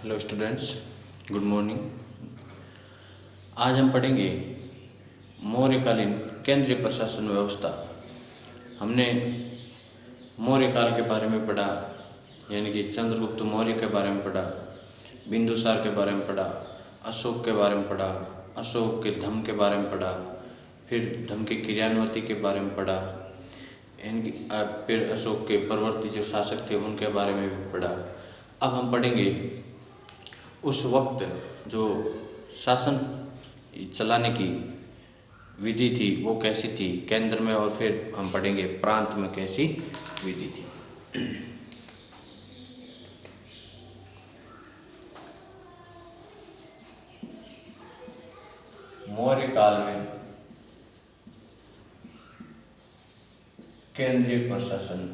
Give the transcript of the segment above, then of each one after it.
Hello students, good morning. आज हम पढ़ेंगे मौर्यकालीन केंद्रीय प्रशासन व्यवस्था। हमने मौर्य काल के बारे में पढ़ा, यानी कि चंद्रगुप्त मौर्य के बारे में पढ़ा, बिंदुसार के बारे में पढ़ा, अशोक के बारे में पढ़ा, अशोक के धम्म के बारे में पढ़ा, फिर धम्म की क्रियान्वती के बारे में पढ़ा, यानी कि फिर अशोक के परवर्ती जो शासक थे उनके बारे में भी पढ़ा। अब हम पढ़ेंगे उस वक्त जो शासन चलाने की विधि थी वो कैसी थी केंद्र में, और फिर हम पढ़ेंगे प्रांत में कैसी विधि थी। मौर्य काल में केंद्रीय प्रशासन,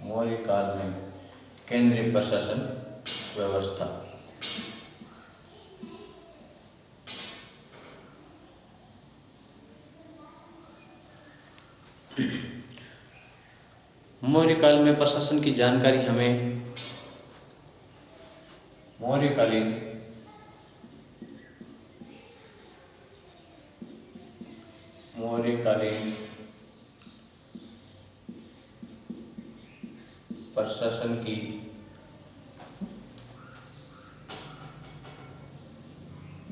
मौर्य काल में केंद्रीय प्रशासन व्यवस्था। मौर्य काल में प्रशासन की जानकारी हमें मौर्यकालीन प्रशासन की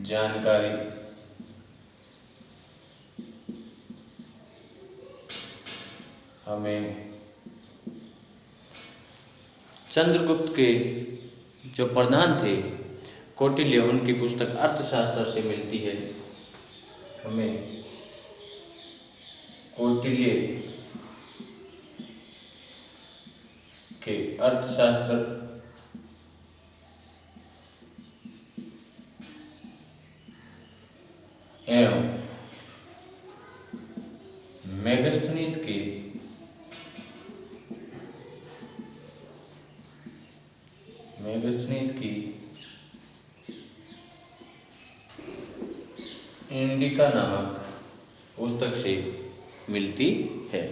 जानकारी हमें चंद्रगुप्त के जो प्रधान थे कौटिल्य, उनकी पुस्तक अर्थशास्त्र से मिलती है। हमें कौटिल्य के अर्थशास्त्र एवं मेगास्थनीज की इंडिका नामक पुस्तक से मिलती है।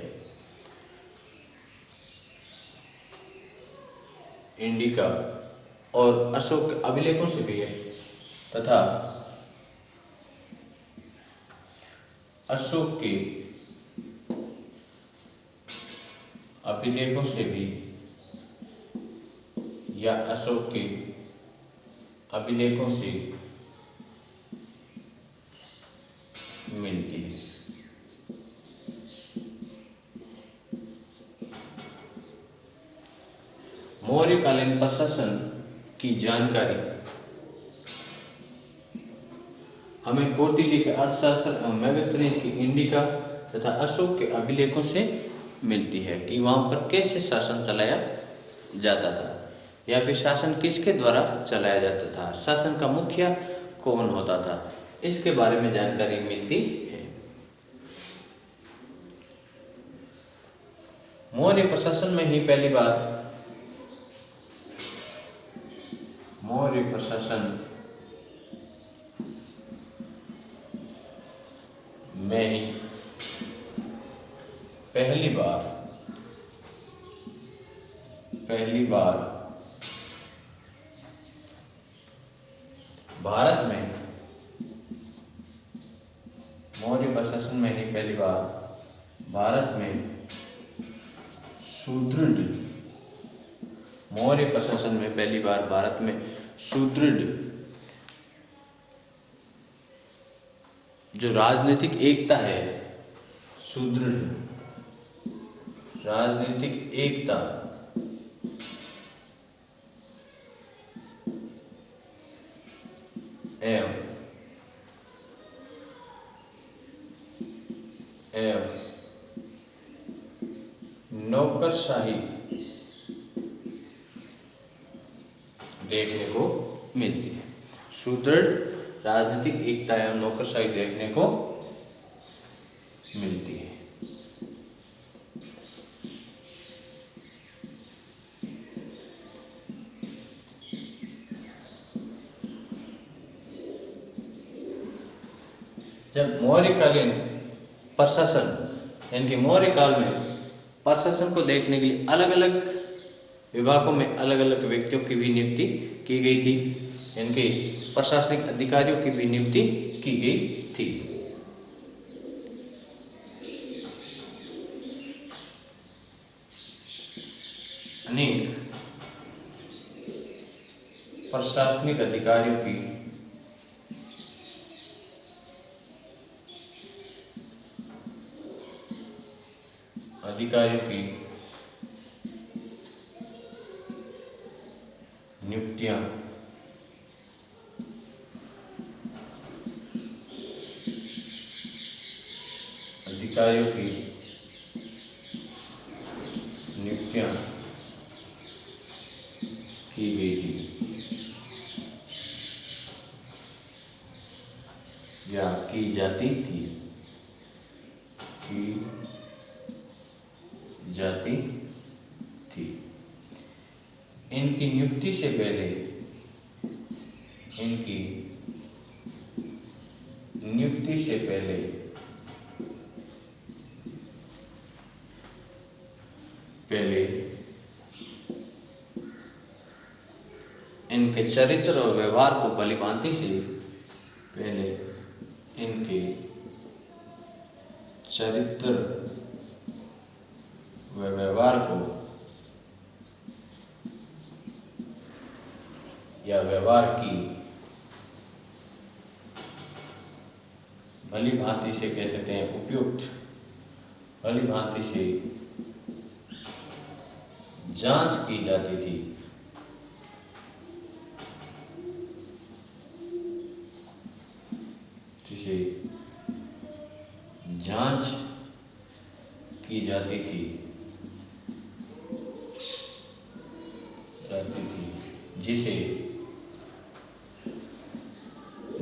इंडिका और अशोक के अभिलेखों से भी है, तथा अशोक के अभिलेखों से भी या अशोक के अभिलेखों से मिलती है। मौर्यकालीन प्रशासन की जानकारी हमें कौटिल्य के अर्थशास्त्र एवं मेगास्थनीज की इंडिका तथा अशोक के अभिलेखों से मिलती है कि वहां पर कैसे शासन चलाया जाता था, या फिर शासन किसके द्वारा चलाया जाता था, शासन का मुखिया कौन होता था, इसके बारे में जानकारी मिलती है। मौर्य प्रशासन में ही पहली बार मौर्य प्रशासन में ही पहली बार भारत में मौर्य प्रशासन में ही पहली बार भारत में सुदृढ़ मौर्य प्रशासन में पहली बार भारत में सुदृढ़ जो राजनीतिक एकता है, सुदृढ़ राजनीतिक एकता एवं नौकरशाही देखने को मिलती है। सुदृढ़ राजनीतिक एकता एवं नौकरशाही देखने को मिलती है। जब मौर्यकालीन प्रशासन यानी कि मौर्य काल में प्रशासन को देखने के लिए अलग अलग विभागों में अलग अलग व्यक्तियों की भी नियुक्ति की गई थी, इनके प्रशासनिक अधिकारियों की भी नियुक्ति की गई थी। अनेक प्रशासनिक अधिकारियों की नियुक्तियां की गई थी या की जाती थी। इनकी नियुक्ति से पहले इनके चरित्र और व्यवहार को भलीभांति से व्यवहार की भलीभांति से कह सकते हैं उपयुक्त भलीभांति से जांच की जाती थी।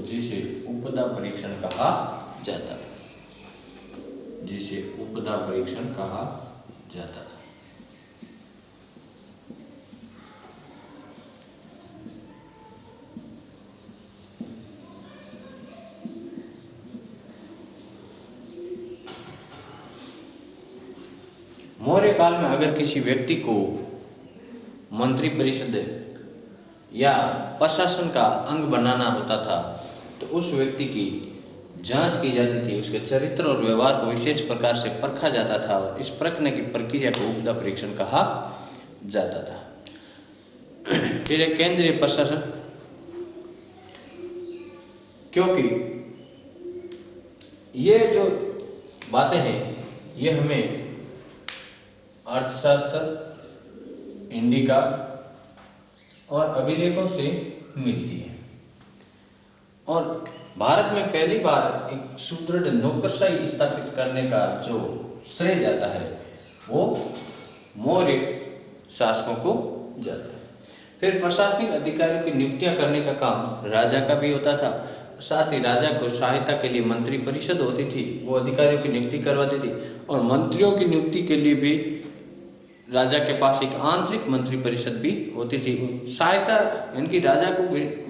जिसे उपदा परीक्षण कहा जाता था। मौर्य काल में अगर किसी व्यक्ति को मंत्री परिषद या प्रशासन का अंग बनाना होता था तो उस व्यक्ति की जांच की जाती थी, उसके चरित्र और व्यवहार को विशेष प्रकार से परखा जाता था और इस परखने की प्रक्रिया को उपदा परीक्षण कहा जाता था। फिर एक केंद्रीय प्रशासन, क्योंकि ये जो बातें हैं ये हमें अर्थशास्त्र, इंडिका और अभिलेखों से मिलती है और भारत में पहली बार एक सुदृढ़ नौकरशाही स्थापित करने का जो श्रेय जाता है वो मौर्य शासकों को जाता है। फिर प्रशासनिक अधिकारियों की नियुक्तियां करने का काम राजा का भी होता था, साथ ही राजा को सहायता के लिए मंत्री परिषद होती थी, वो अधिकारियों की नियुक्ति करवाती थी और मंत्रियों की नियुक्ति के लिए भी राजा के पास एक आंतरिक मंत्री परिषद भी होती थी। सहायता यानी राजा को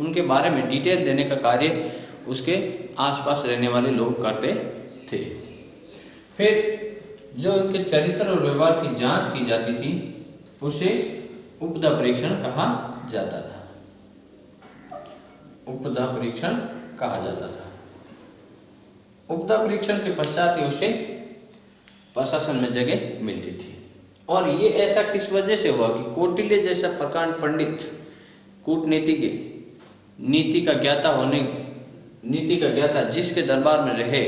उनके बारे में डिटेल देने का कार्य उसके आसपास रहने वाले लोग करते थे। फिर जो उनके चरित्र और व्यवहार की जांच की जाती थी उसे उपदा परीक्षण कहा जाता था। उपदा परीक्षण के पश्चात उसे प्रशासन में जगह मिलती थी और ये ऐसा किस वजह से हुआ कि कौटिल्य जैसा प्रकांड पंडित, कूटनीति का ज्ञाता जिसके दरबार में रहे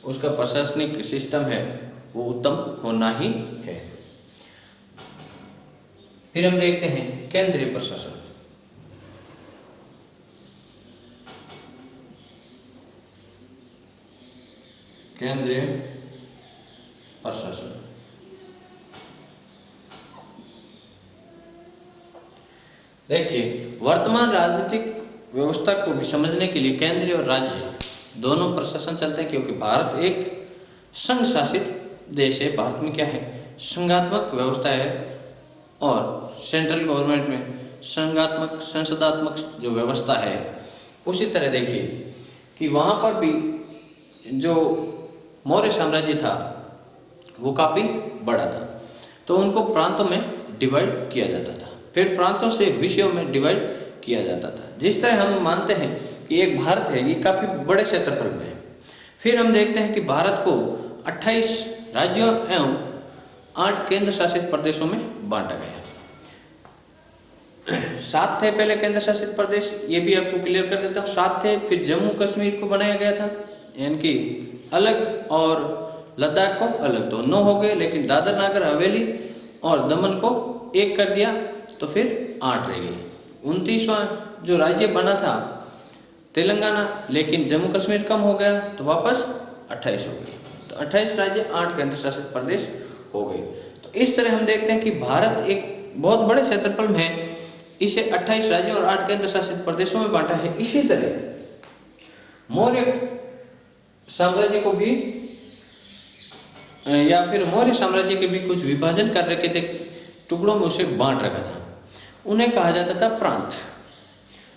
उसका प्रशासनिक सिस्टम है वो उत्तम होना ही है। फिर हम देखते हैं केंद्रीय प्रशासन। देखिए, वर्तमान राजनीतिक व्यवस्था को भी समझने के लिए केंद्रीय और राज्य दोनों प्रशासन चलते हैं, क्योंकि भारत एक संघ शासित देश है। भारत में क्या है, संघात्मक व्यवस्था है और सेंट्रल गवर्नमेंट में संघात्मक संसदात्मक जो व्यवस्था है। उसी तरह देखिए कि वहाँ पर भी जो मौर्य साम्राज्य था वो काफ़ी बड़ा था। तो उनको प्रांतों में डिवाइड किया जाता था, फिर प्रांतों से विषयों में डिवाइड किया जाता था। जिस तरह हम मानते हैं कि एक भारत है, ये काफ़ी बड़े क्षेत्रफल में है। फिर हम देखते हैं कि भारत को 28 राज्यों एवं 8 केंद्र शासित प्रदेशों में बांटा गया। 7 थे पहले केंद्र शासित प्रदेश, ये भी आपको क्लियर कर देता हूँ। 7 थे, फिर जम्मू कश्मीर को बनाया गया था यानी कि अलग, और लद्दाख को अलग, तो 9 हो गए। लेकिन दादर नागर हवेली और दमन को एक कर दिया, तो फिर 8 रह गई। 29वां जो राज्य बना था तेलंगाना, लेकिन जम्मू कश्मीर कम हो गया तो वापस 28 हो गई। तो 28 राज्य 8 केंद्र शासित प्रदेश हो गए। तो इस तरह हम देखते हैं कि भारत एक बहुत बड़े क्षेत्रफल में है, इसे 28 राज्यों और 8 केंद्र शासित प्रदेशों में बांटा है। इसी तरह मौर्य साम्राज्य को भी या फिर मौर्य साम्राज्य के भी कुछ विभाजन कर रखे थे, टुकड़ों में उसे बांट रखा था। उन्हें कहा जाता था प्रांत,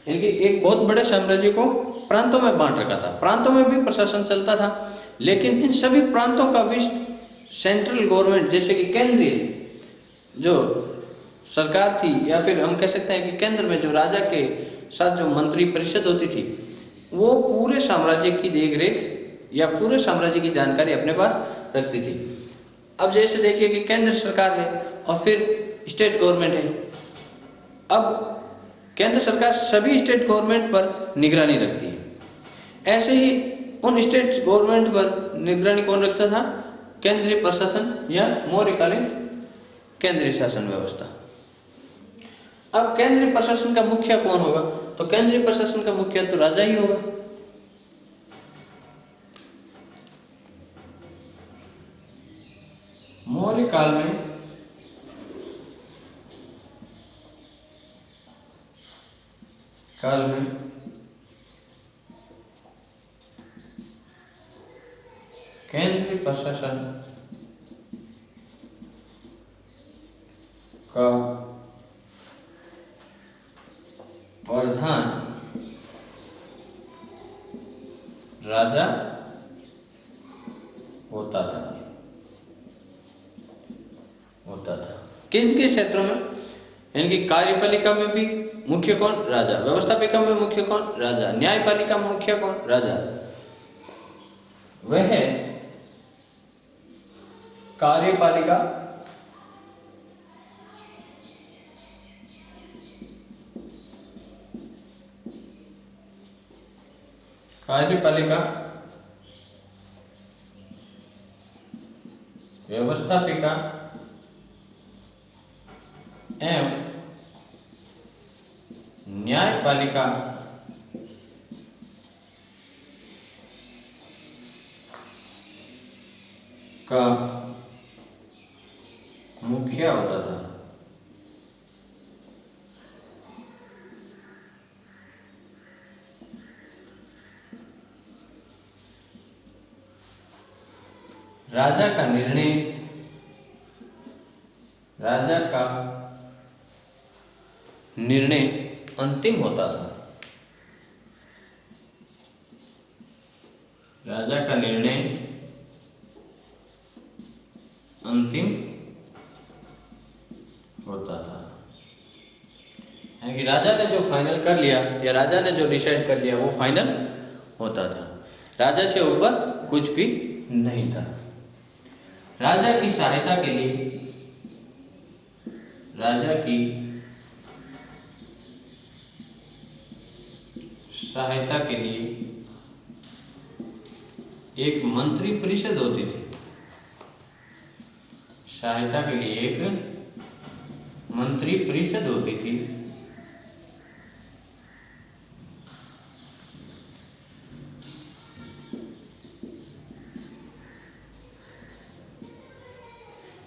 यानी कि एक बहुत बड़े साम्राज्य को प्रांतों में बांट रखा था। प्रांतों में भी प्रशासन चलता था, लेकिन इन सभी प्रांतों का भी सेंट्रल गवर्नमेंट, जैसे कि केंद्रीय जो सरकार थी, या फिर हम कह सकते हैं कि केंद्र में जो राजा के साथ जो मंत्री परिषद होती थी, वो पूरे साम्राज्य की देखरेख या पूरे साम्राज्य की जानकारी अपने पास रखती थी। अब जैसे देखिए कि केंद्र सरकार है और फिर स्टेट गवर्नमेंट है। अब केंद्र सरकार सभी स्टेट गवर्नमेंट पर निगरानी रखती है। ऐसे ही उन स्टेट गवर्नमेंट पर निगरानी कौन रखता था? केंद्रीय प्रशासन या मौर्यकालीन केंद्रीय शासन व्यवस्था। अब केंद्रीय प्रशासन का मुखिया कौन होगा? तो केंद्रीय प्रशासन का मुखिया तो राजा ही होगा। मौर्य काल में केंद्रीय प्रशासन का प्रधान राजा होता था। किन किन क्षेत्रों में? यानी कि कार्यपालिका में भी मुख्य कौन? राजा। व्यवस्थापिका में मुख्य कौन? राजा। न्यायपालिका में मुख्य कौन? राजा। वह कार्यपालिका व्यवस्थापिका एवं न्यायपालिका का मुखिया होता था। राजा का निर्णय अंतिम होता था। राजा का निर्णय अंतिम होता था, यानी कि राजा ने जो फाइनल कर लिया या राजा ने जो डिसाइड कर लिया वो फाइनल होता था। राजा से ऊपर कुछ भी नहीं था। राजा की सहायता के लिए एक मंत्री परिषद होती थी। सहायता के लिए एक मंत्री परिषद होती थी,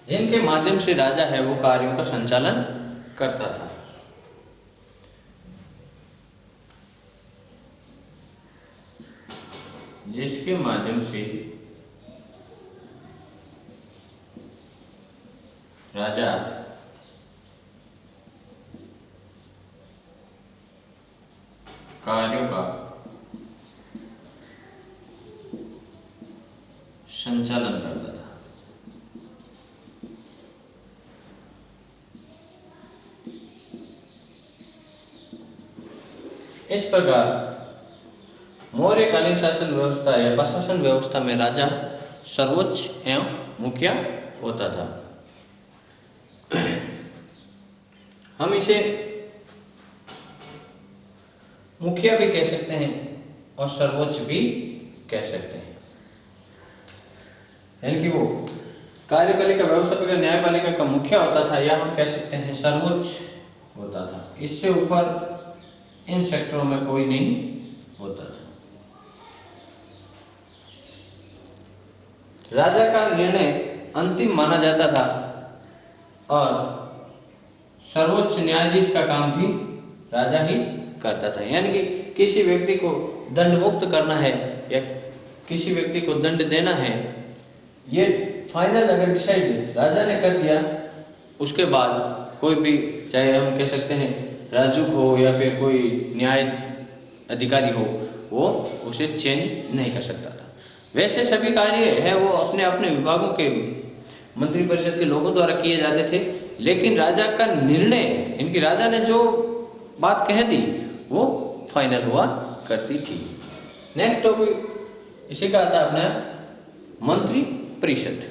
जिनके माध्यम से राजा है वो कार्यों का संचालन करता था। जिसके माध्यम से राजा कार्यों का संचालन करता था। इस प्रकार मौर्यकालीन शासन व्यवस्था या प्रशासन व्यवस्था में राजा सर्वोच्च एवं मुखिया होता था। हम इसे मुखिया भी कह सकते हैं और सर्वोच्च भी कह सकते हैं, यानी कि वो कार्यपालिका व्यवस्थापिका न्यायपालिका का मुखिया होता था, या हम कह सकते हैं सर्वोच्च होता था। इससे ऊपर इन सेक्टरों में कोई नहीं होता था। राजा का निर्णय अंतिम माना जाता था और सर्वोच्च न्यायाधीश का काम भी राजा ही करता था। यानी कि किसी व्यक्ति को दंड मुक्त करना है या किसी व्यक्ति को दंड देना है, ये फाइनल अगर डिसाइड राजा ने कर दिया, उसके बाद कोई भी, चाहे हम कह सकते हैं राजुक हो या फिर कोई न्याय अधिकारी हो, वो उसे चेंज नहीं कर सकता था। वैसे सभी कार्य है वो अपने अपने विभागों के मंत्रिपरिषद के लोगों द्वारा किए जाते थे, लेकिन राजा का निर्णय, इनकी राजा ने जो बात कह दी वो फाइनल हुआ करती थी। नेक्स्ट टॉपिक इसी का आता है अपना मंत्री परिषद।